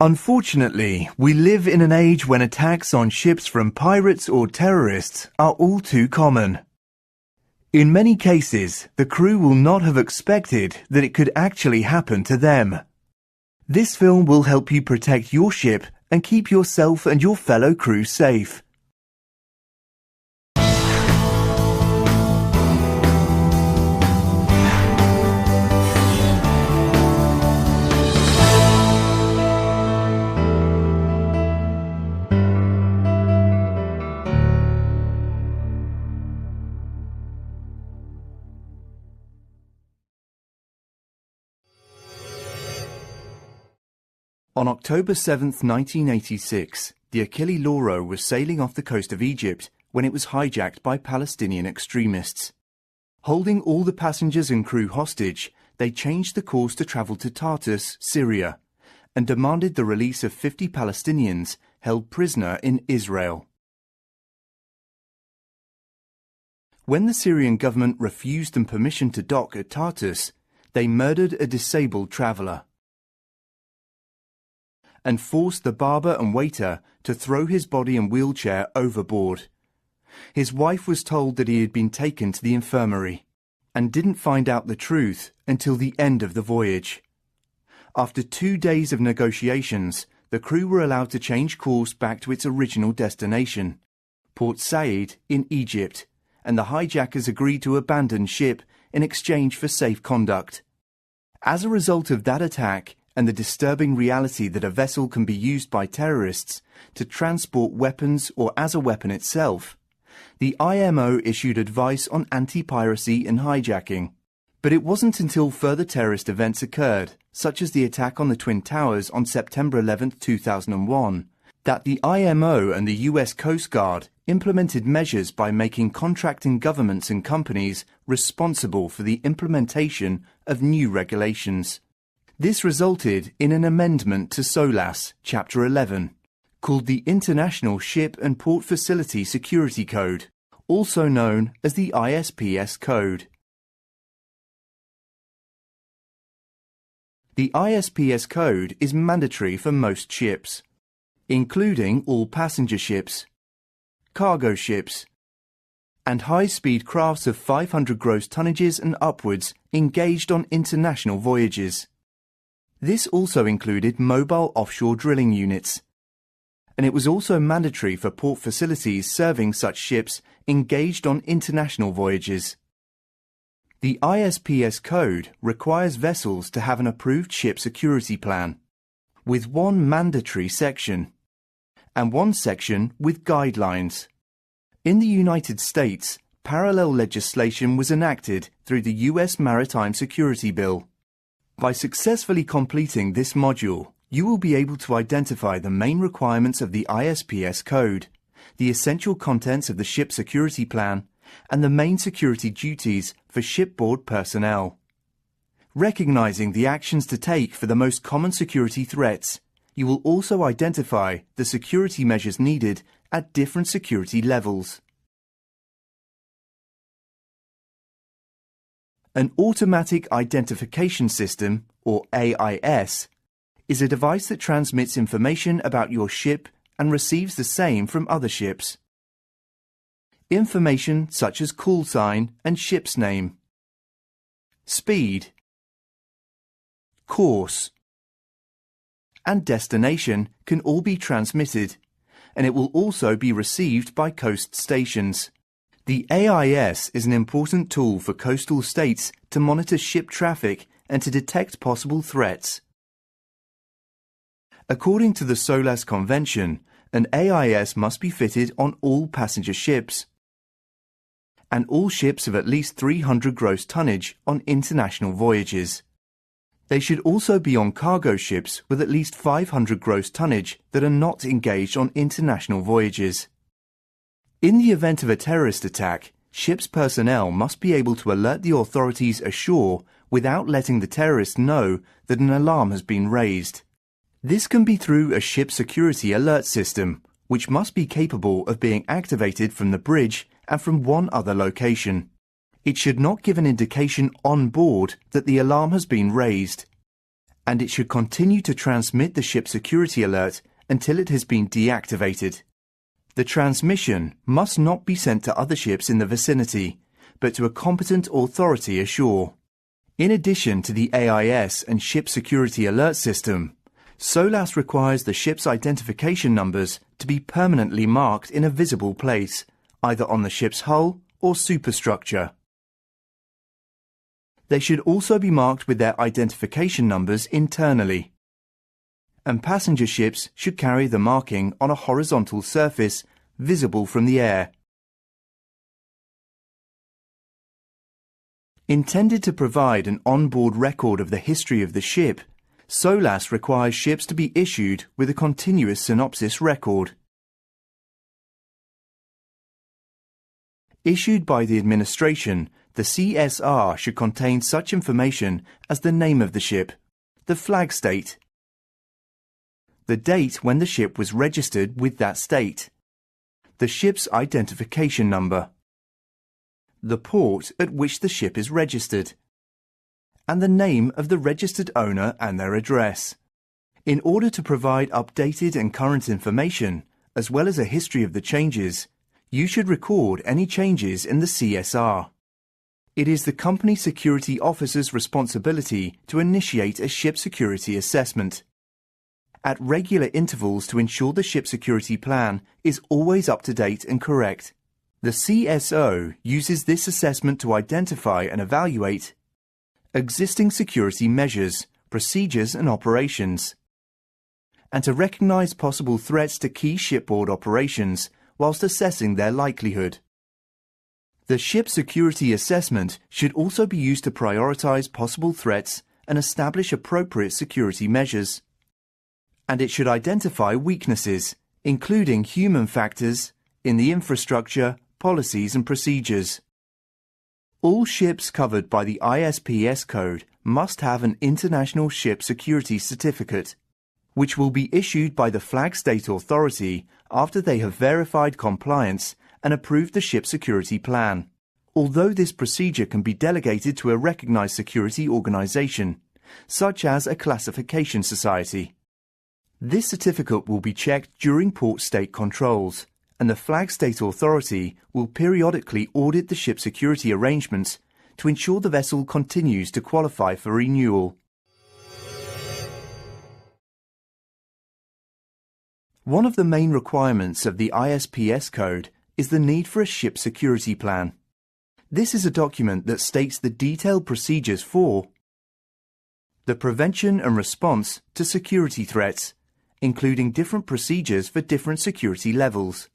Unfortunately, we live in an age when attacks on ships from pirates or terrorists are all too common. In many cases, the crew will not have expected that it could actually happen to them. This film will help you protect your ship and keep yourself and your fellow crew safe. On October 7, 1986, the Achille Lauro was sailing off the coast of Egypt when it was hijacked by Palestinian extremists. Holding all the passengers and crew hostage, they changed the course to travel to Tartus, Syria, and demanded the release of 50 Palestinians held prisoner in Israel. When the Syrian government refused them permission to dock at Tartus, they murdered a disabled traveller and forced the barber and waiter to throw his body and wheelchair overboard. His wife was told that he had been taken to the infirmary and didn't find out the truth until the end of the voyage. After 2 days of negotiations, the crew were allowed to change course back to its original destination, Port Said in Egypt, and the hijackers agreed to abandon ship in exchange for safe conduct. As a result of that attack, and the disturbing reality that a vessel can be used by terrorists to transport weapons or as a weapon itself, the IMO issued advice on anti-piracy and hijacking. But it wasn't until further terrorist events occurred, such as the attack on the Twin Towers on September 11, 2001, that the IMO and the US Coast Guard implemented measures by making contracting governments and companies responsible for the implementation of new regulations. This resulted in an amendment to SOLAS, Chapter 11, called the International Ship and Port Facility Security Code, also known as the ISPS Code. The ISPS Code is mandatory for most ships, including all passenger ships, cargo ships, and high-speed crafts of 500 gross tonnages and upwards engaged on international voyages. This also included mobile offshore drilling units, and it was also mandatory for port facilities serving such ships engaged on international voyages. The ISPS Code requires vessels to have an approved ship security plan, with one mandatory section, and one section with guidelines. In the United States, parallel legislation was enacted through the U.S. Maritime Security Bill. By successfully completing this module, you will be able to identify the main requirements of the ISPS Code, the essential contents of the ship security plan, and the main security duties for shipboard personnel. Recognizing the actions to take for the most common security threats, you will also identify the security measures needed at different security levels. An automatic identification system, or AIS, is a device that transmits information about your ship and receives the same from other ships. Information such as call sign and ship's name, speed, course, and destination can all be transmitted, and it will also be received by coast stations. The AIS is an important tool for coastal states to monitor ship traffic and to detect possible threats. According to the SOLAS Convention, an AIS must be fitted on all passenger ships and all ships of at least 300 gross tonnage on international voyages. They should also be on cargo ships with at least 500 gross tonnage that are not engaged on international voyages. In the event of a terrorist attack, ship's personnel must be able to alert the authorities ashore without letting the terrorists know that an alarm has been raised. This can be through a ship security alert system, which must be capable of being activated from the bridge and from one other location. It should not give an indication on board that the alarm has been raised. and it should continue to transmit the ship security alert until it has been deactivated. The transmission must not be sent to other ships in the vicinity, but to a competent authority ashore. In addition to the AIS and ship security alert system, SOLAS requires the ship's identification numbers to be permanently marked in a visible place, either on the ship's hull or superstructure. They should also be marked with their identification numbers internally. And passenger ships should carry the marking on a horizontal surface visible from the air. Intended to provide an onboard record of the history of the ship, SOLAS requires ships to be issued with a continuous synopsis record. Issued by the administration, the CSR should contain such information as the name of the ship, the flag state, the date when the ship was registered with that state, the ship's identification number, the port at which the ship is registered, and the name of the registered owner and their address. In order to provide updated and current information, as well as a history of the changes, you should record any changes in the CSR. It is the company security officer's responsibility to initiate a ship security assessment at regular intervals to ensure the ship security plan is always up to date and correct. The CSO uses this assessment to identify and evaluate existing security measures, procedures and operations, and to recognize possible threats to key shipboard operations whilst assessing their likelihood. The ship security assessment should also be used to prioritize possible threats and establish appropriate security measures. And it should identify weaknesses, including human factors, in the infrastructure, policies and procedures. All ships covered by the ISPS code must have an International Ship Security Certificate, which will be issued by the Flag State Authority after they have verified compliance and approved the ship security plan. Although this procedure can be delegated to a recognized security organization, such as a classification society. This certificate will be checked during port state controls, and the Flag State Authority will periodically audit the ship security arrangements to ensure the vessel continues to qualify for renewal. One of the main requirements of the ISPS code is the need for a ship security plan. This is a document that states the detailed procedures for the prevention and response to security threats, including different procedures for different security levels.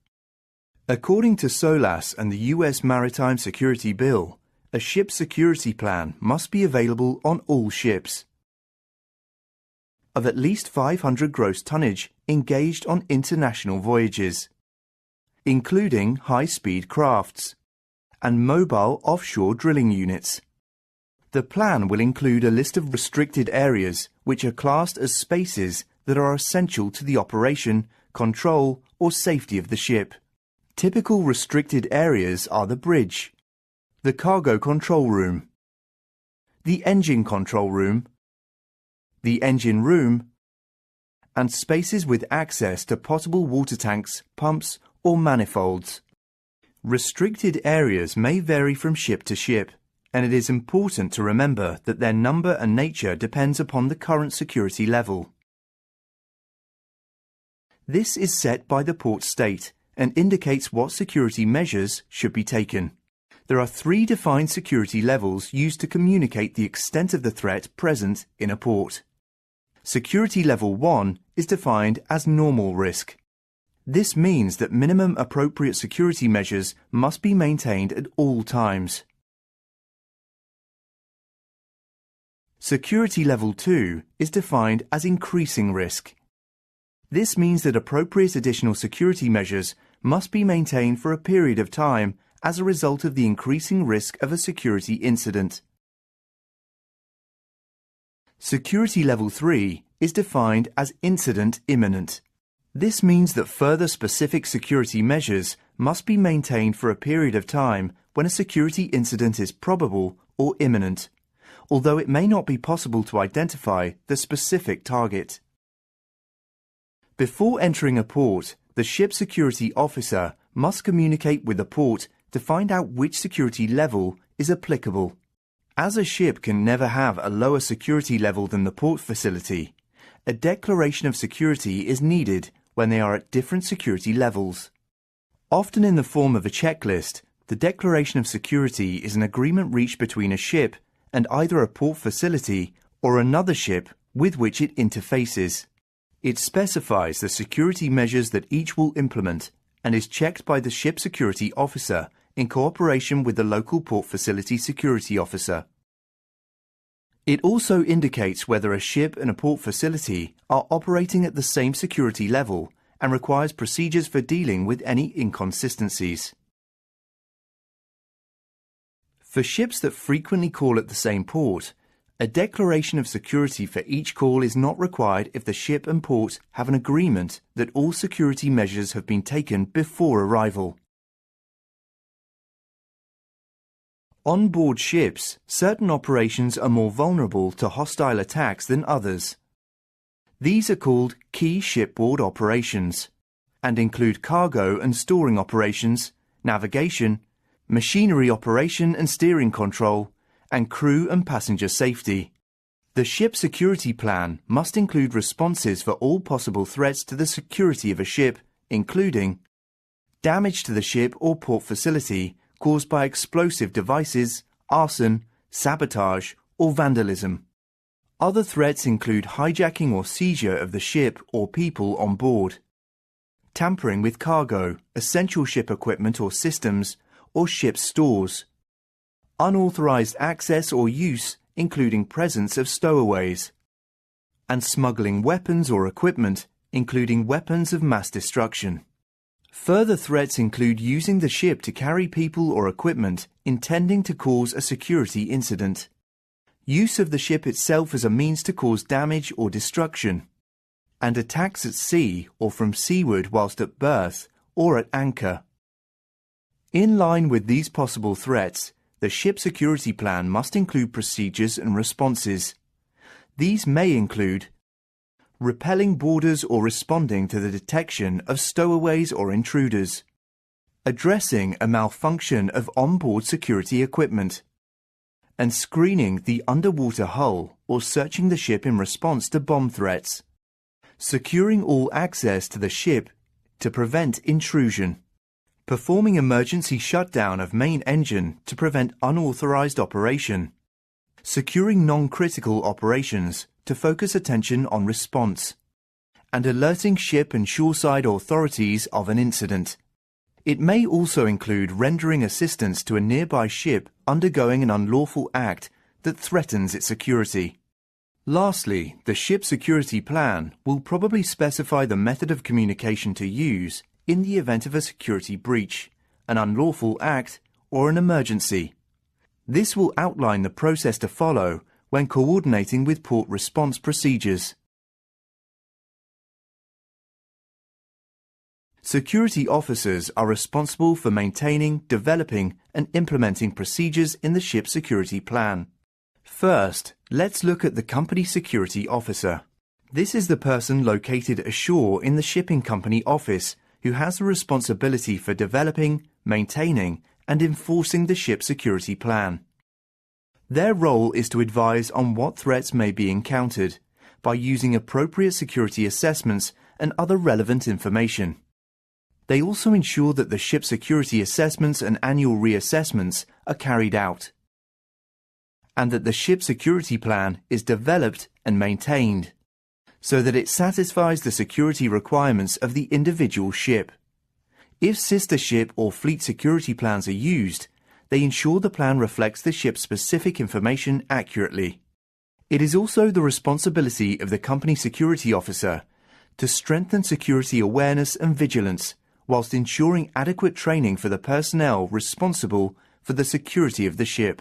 According to SOLAS and the US Maritime Security Bill, a ship security plan must be available on all ships of at least 500 gross tonnage engaged on international voyages, including high-speed crafts and mobile offshore drilling units. The plan will include a list of restricted areas which are classed as spaces that are essential to the operation, control, or safety of the ship. Typical restricted areas are the bridge, the cargo control room, the engine control room, the engine room, and spaces with access to potable water tanks, pumps, or manifolds. Restricted areas may vary from ship to ship, and it is important to remember that their number and nature depends upon the current security level. This is set by the port state and indicates what security measures should be taken. There are 3 defined security levels used to communicate the extent of the threat present in a port. Security level 1 is defined as normal risk. This means that minimum appropriate security measures must be maintained at all times. Security level 2 is defined as increasing risk. This means that appropriate additional security measures must be maintained for a period of time as a result of the increasing risk of a security incident. Security level 3 is defined as incident imminent. This means that further specific security measures must be maintained for a period of time when a security incident is probable or imminent, although it may not be possible to identify the specific target. Before entering a port, the ship security officer must communicate with the port to find out which security level is applicable. As a ship can never have a lower security level than the port facility, a declaration of security is needed when they are at different security levels. Often in the form of a checklist, the declaration of security is an agreement reached between a ship and either a port facility or another ship with which it interfaces. It specifies the security measures that each will implement and is checked by the ship security officer in cooperation with the local port facility security officer. It also indicates whether a ship and a port facility are operating at the same security level and requires procedures for dealing with any inconsistencies. For ships that frequently call at the same port, a declaration of security for each call is not required if the ship and port have an agreement that all security measures have been taken before arrival. On board ships, certain operations are more vulnerable to hostile attacks than others. These are called key shipboard operations and include cargo and storing operations, navigation, machinery operation and steering control, and crew and passenger safety. The ship security plan must include responses for all possible threats to the security of a ship, including damage to the ship or port facility caused by explosive devices, arson, sabotage, or vandalism. Other threats include hijacking or seizure of the ship or people on board, tampering with cargo, essential ship equipment or systems, or ship stores, unauthorized access or use, including presence of stowaways, and smuggling weapons or equipment, including weapons of mass destruction. Further threats include using the ship to carry people or equipment intending to cause a security incident, use of the ship itself as a means to cause damage or destruction, and attacks at sea or from seaward whilst at berth or at anchor. In line with these possible threats, the ship security plan must include procedures and responses. These may include repelling boarders or responding to the detection of stowaways or intruders, addressing a malfunction of onboard security equipment, and screening the underwater hull or searching the ship in response to bomb threats, securing all access to the ship to prevent intrusion, performing emergency shutdown of main engine to prevent unauthorized operation, securing non-critical operations to focus attention on response, and alerting ship and shoreside authorities of an incident. It may also include rendering assistance to a nearby ship undergoing an unlawful act that threatens its security. Lastly, the ship security plan will probably specify the method of communication to use in the event of a security breach, an unlawful act, or an emergency. This will outline the process to follow when coordinating with port response procedures. Security officers are responsible for maintaining, developing, and implementing procedures in the ship security plan. First, let's look at the company security officer. This is the person located ashore in the shipping company office who has the responsibility for developing, maintaining, and enforcing the ship security plan. Their role is to advise on what threats may be encountered by using appropriate security assessments and other relevant information. They also ensure that the ship security assessments and annual reassessments are carried out, and that the ship security plan is developed and maintained, so that it satisfies the security requirements of the individual ship. If sister ship or fleet security plans are used, they ensure the plan reflects the ship's specific information accurately. It is also the responsibility of the company security officer to strengthen security awareness and vigilance, whilst ensuring adequate training for the personnel responsible for the security of the ship.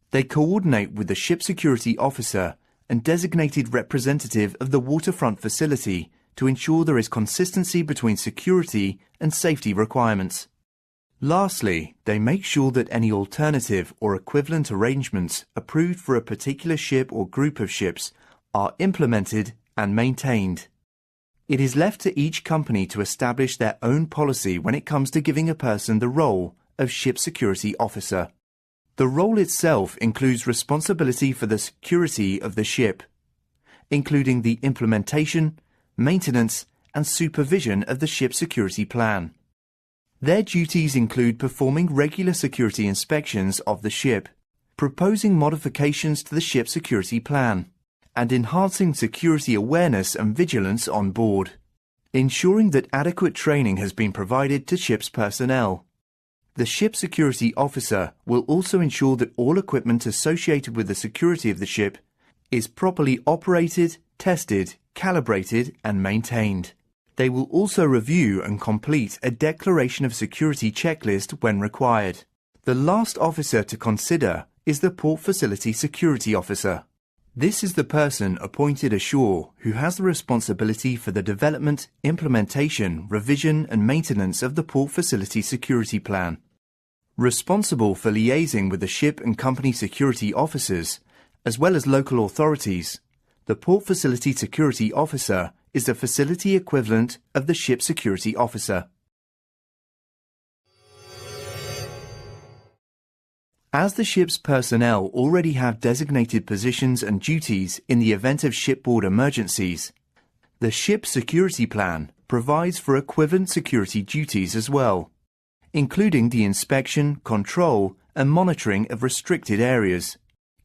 They coordinate with the ship security officer and designated representative of the waterfront facility to ensure there is consistency between security and safety requirements. Lastly, they make sure that any alternative or equivalent arrangements approved for a particular ship or group of ships are implemented and maintained. It is left to each company to establish their own policy when it comes to giving a person the role of ship security officer. The role itself includes responsibility for the security of the ship, including the implementation, maintenance, and supervision of the ship security plan. Their duties include performing regular security inspections of the ship, proposing modifications to the ship security plan, and enhancing security awareness and vigilance on board, ensuring that adequate training has been provided to ship's personnel. The ship security officer will also ensure that all equipment associated with the security of the ship is properly operated, tested, calibrated, and maintained. They will also review and complete a declaration of security checklist when required. The last officer to consider is the Port Facility Security Officer. This is the person appointed ashore who has the responsibility for the development, implementation, revision and maintenance of the Port Facility Security Plan. Responsible for liaising with the ship and company security officers, as well as local authorities, the Port Facility Security Officer is the facility equivalent of the ship security officer. As the ship's personnel already have designated positions and duties in the event of shipboard emergencies, the ship security plan provides for equivalent security duties as well, including the inspection, control, and monitoring of restricted areas,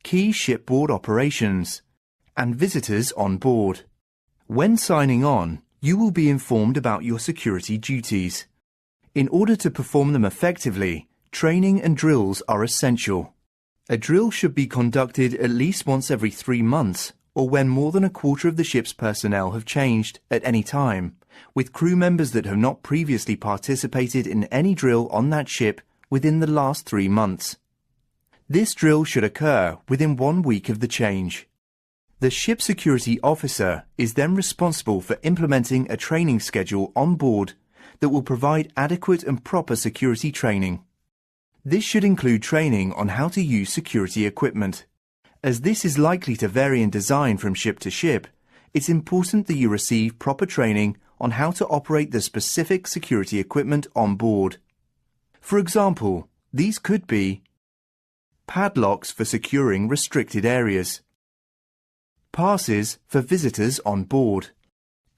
key shipboard operations, and visitors on board. When signing on, you will be informed about your security duties. In order to perform them effectively, training and drills are essential. A drill should be conducted at least once every 3 months, or when more than a quarter of the ship's personnel have changed at any time, with crew members that have not previously participated in any drill on that ship within the last 3 months. This drill should occur within 1 week of the change. The ship security officer is then responsible for implementing a training schedule on board that will provide adequate and proper security training. This should include training on how to use security equipment. As this is likely to vary in design from ship to ship, it's important that you receive proper training on how to operate the specific security equipment on board. For example, these could be padlocks for securing restricted areas, passes for visitors on board,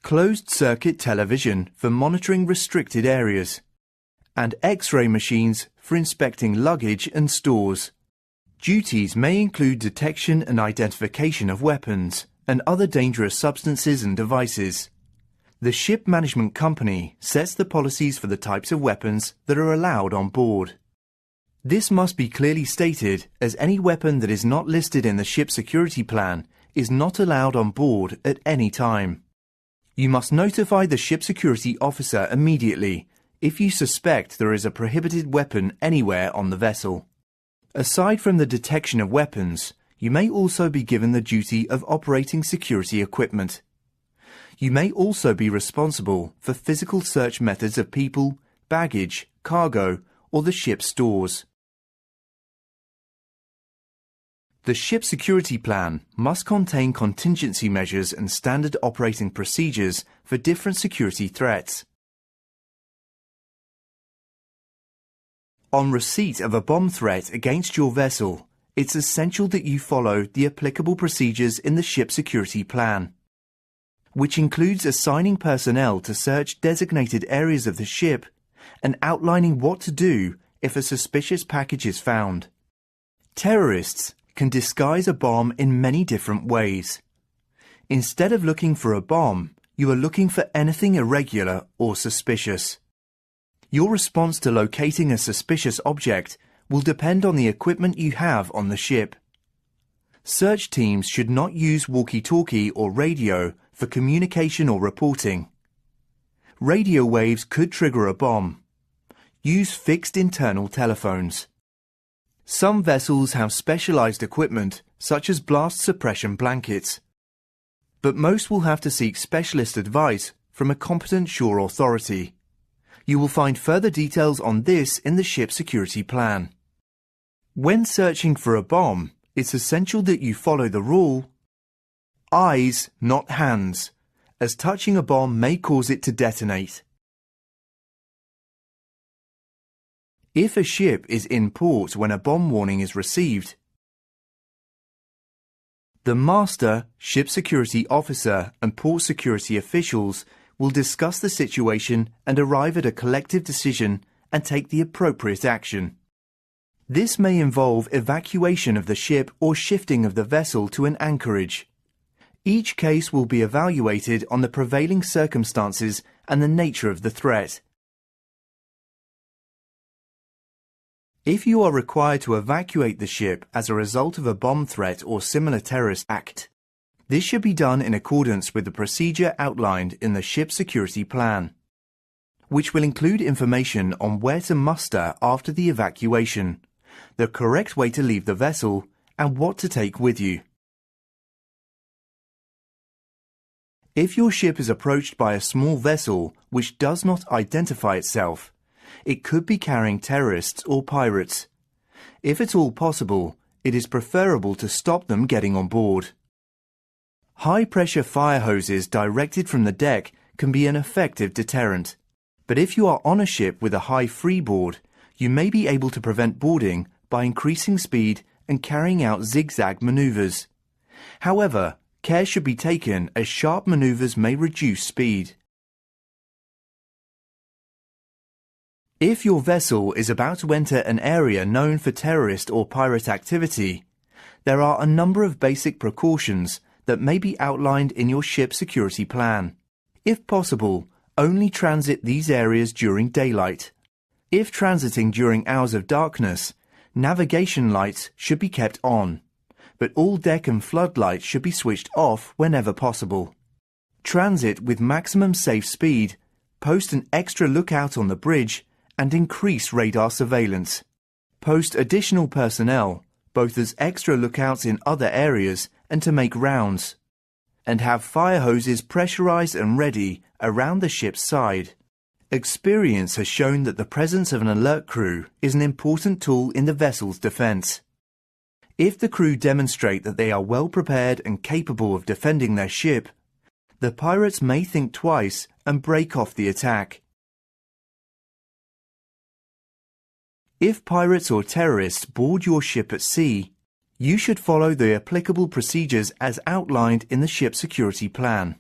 closed-circuit television for monitoring restricted areas, and X-ray machines for inspecting luggage and stores. Duties may include detection and identification of weapons and other dangerous substances and devices. The ship management company sets the policies for the types of weapons that are allowed on board. This must be clearly stated, as any weapon that is not listed in the ship security plan is not allowed on board at any time. You must notify the ship security officer immediately if you suspect there is a prohibited weapon anywhere on the vessel. Aside from the detection of weapons, you may also be given the duty of operating security equipment. You may also be responsible for physical search methods of people, baggage, cargo, or the ship's stores. The ship security plan must contain contingency measures and standard operating procedures for different security threats. On receipt of a bomb threat against your vessel, it's essential that you follow the applicable procedures in the ship security plan, which includes assigning personnel to search designated areas of the ship and outlining what to do if a suspicious package is found. Terrorists can disguise a bomb in many different ways. Instead of looking for a bomb, you are looking for anything irregular or suspicious. Your response to locating a suspicious object will depend on the equipment you have on the ship. Search teams should not use walkie-talkie or radio for communication or reporting. Radio waves could trigger a bomb. Use fixed internal telephones. Some vessels have specialized equipment, such as blast suppression blankets, but most will have to seek specialist advice from a competent shore authority. You will find further details on this in the ship security plan. When searching for a bomb, it's essential that you follow the rule, eyes, not hands, as touching a bomb may cause it to detonate. If a ship is in port when a bomb warning is received, the master, ship security officer and port security officials will discuss the situation and arrive at a collective decision and take the appropriate action. This may involve evacuation of the ship or shifting of the vessel to an anchorage. Each case will be evaluated on the prevailing circumstances and the nature of the threat. If you are required to evacuate the ship as a result of a bomb threat or similar terrorist act, this should be done in accordance with the procedure outlined in the ship security plan, which will include information on where to muster after the evacuation, the correct way to leave the vessel, and what to take with you. If your ship is approached by a small vessel which does not identify itself, it could be carrying terrorists or pirates. If at all possible, it is preferable to stop them getting on board. High-pressure fire hoses directed from the deck can be an effective deterrent, but if you are on a ship with a high freeboard, you may be able to prevent boarding by increasing speed and carrying out zigzag maneuvers. However, care should be taken as sharp maneuvers may reduce speed. If your vessel is about to enter an area known for terrorist or pirate activity, there are a number of basic precautions that may be outlined in your ship security plan. If possible, only transit these areas during daylight. If transiting during hours of darkness, navigation lights should be kept on, but all deck and floodlights should be switched off whenever possible. Transit with maximum safe speed, post an extra lookout on the bridge, and increase radar surveillance. Post additional personnel, both as extra lookouts in other areas and to make rounds. And have fire hoses pressurized and ready around the ship's side. Experience has shown that the presence of an alert crew is an important tool in the vessel's defense. If the crew demonstrate that they are well prepared and capable of defending their ship, the pirates may think twice and break off the attack. If pirates or terrorists board your ship at sea, you should follow the applicable procedures as outlined in the ship security plan.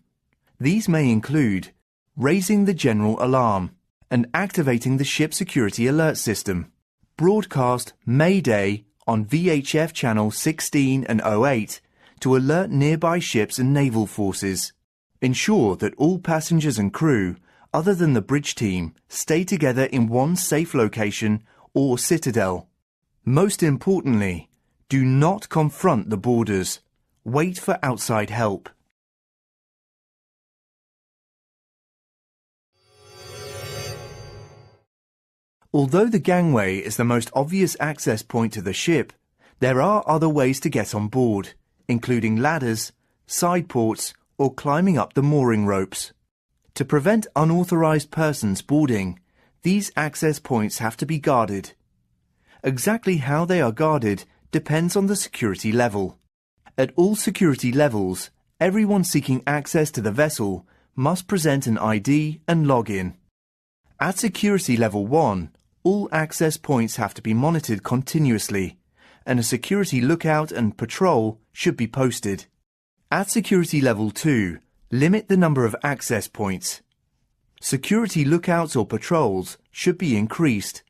These may include raising the general alarm and activating the ship security alert system. Broadcast Mayday on VHF channel 16 and 08 to alert nearby ships and naval forces. Ensure that all passengers and crew, other than the bridge team, stay together in one safe location or citadel. Most importantly, do not confront the boarders. Wait for outside help. Although the gangway is the most obvious access point to the ship, there are other ways to get on board, including ladders, side ports, or climbing up the mooring ropes. To prevent unauthorized persons boarding, these access points have to be guarded. Exactly how they are guarded depends on the security level. At all security levels, everyone seeking access to the vessel must present an ID and login. At security level 1, all access points have to be monitored continuously, and a security lookout and patrol should be posted. At security level 2, limit the number of access points. Security lookouts or patrols should be increased,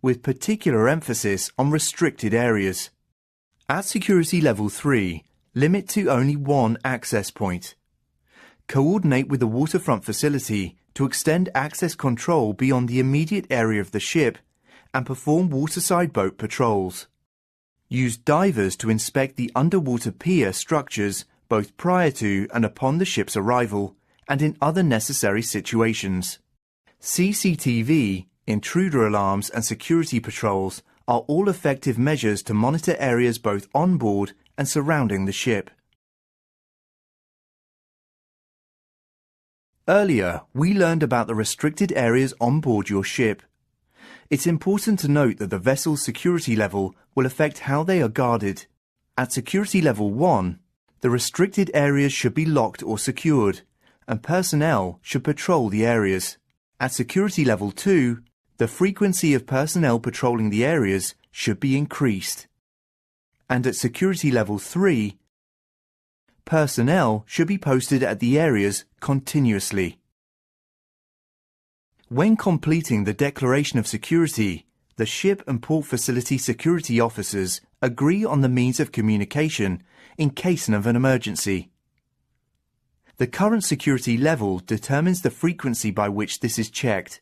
with particular emphasis on restricted areas. At security level 3, limit to only one access point. Coordinate with the waterfront facility to extend access control beyond the immediate area of the ship and perform waterside boat patrols. Use divers to inspect the underwater pier structures both prior to and upon the ship's arrival and in other necessary situations. CCTV, intruder alarms and security patrols are all effective measures to monitor areas both on board and surrounding the ship. Earlier, we learned about the restricted areas on board your ship. It's important to note that the vessel's security level will affect how they are guarded. At security level 1, the restricted areas should be locked or secured, and personnel should patrol the areas. At security level 2, the frequency of personnel patrolling the areas should be increased. And at security level 3, personnel should be posted at the areas continuously. When completing the declaration of security, the ship and port facility security officers agree on the means of communication in case of an emergency. The current security level determines the frequency by which this is checked.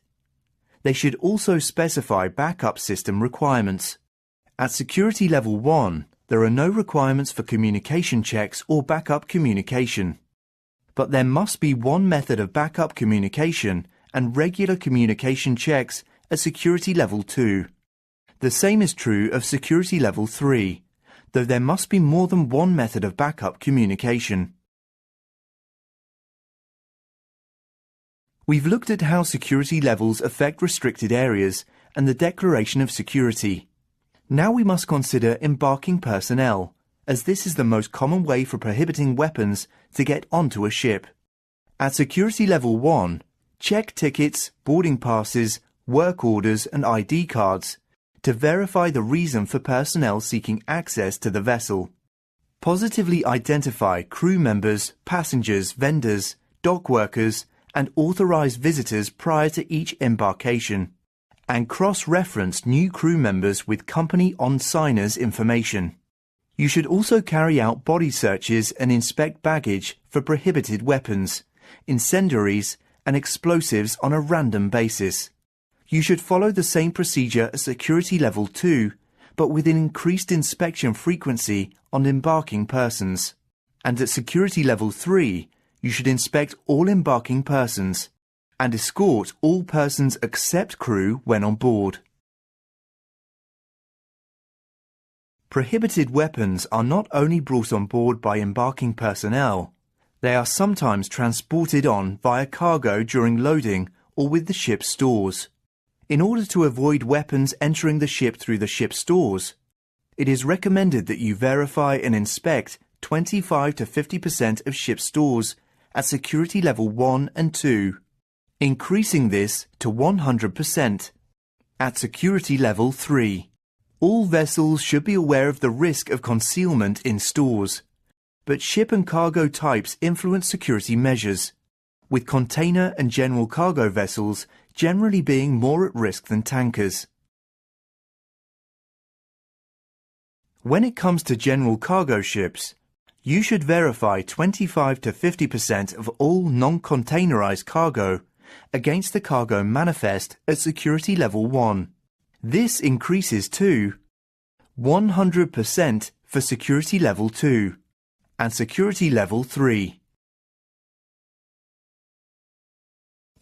They should also specify backup system requirements. At security level 1, there are no requirements for communication checks or backup communication. But there must be one method of backup communication and regular communication checks at security level 2. The same is true of security level 3, though there must be more than one method of backup communication. We've looked at how security levels affect restricted areas and the declaration of security. Now we must consider embarking personnel, as this is the most common way for prohibiting weapons to get onto a ship. At security level 1, check tickets, boarding passes, work orders and ID cards to verify the reason for personnel seeking access to the vessel. Positively identify crew members, passengers, vendors, dock workers and authorized visitors prior to each embarkation, and cross-reference new crew members with company on-signers information. You should also carry out body searches and inspect baggage for prohibited weapons, incendiaries, and explosives on a random basis. You should follow the same procedure as security level 2, but with an increased inspection frequency on embarking persons. And at security level 3, you should inspect all embarking persons and escort all persons except crew when on board. Prohibited weapons are not only brought on board by embarking personnel, they are sometimes transported on via cargo during loading or with the ship's stores. In order to avoid weapons entering the ship through the ship's stores, it is recommended that you verify and inspect 25 to 50% of ship stores at security level 1 and 2, increasing this to 100% at security level 3. All vessels should be aware of the risk of concealment in stores, but ship and cargo types influence security measures, with container and general cargo vessels generally being more at risk than tankers. When it comes to general cargo ships, you should verify 25 to 50% of all non-containerized cargo against the cargo manifest at security level 1. This increases to 100% for security level 2 and security level 3.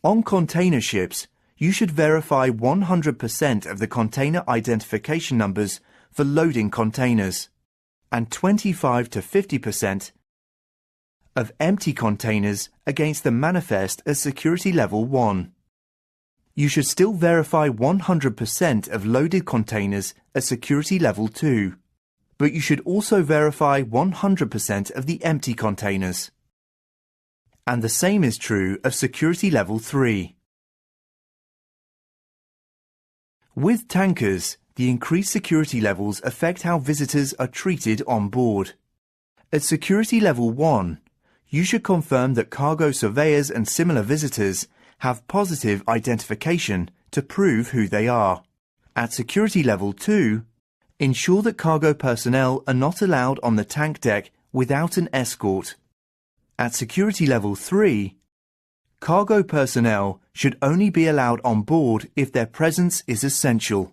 On container ships, you should verify 100% of the container identification numbers for loading containers and 25 to 50% of empty containers against the manifest at security level 1. You should still verify 100% of loaded containers at security level 2, but you should also verify 100% of the empty containers. And the same is true of security level 3. With tankers, the increased security levels affect how visitors are treated on board. At security level 1, you should confirm that cargo surveyors and similar visitors have positive identification to prove who they are. At security level 2, ensure that cargo personnel are not allowed on the tank deck without an escort. At security level 3, cargo personnel should only be allowed on board if their presence is essential.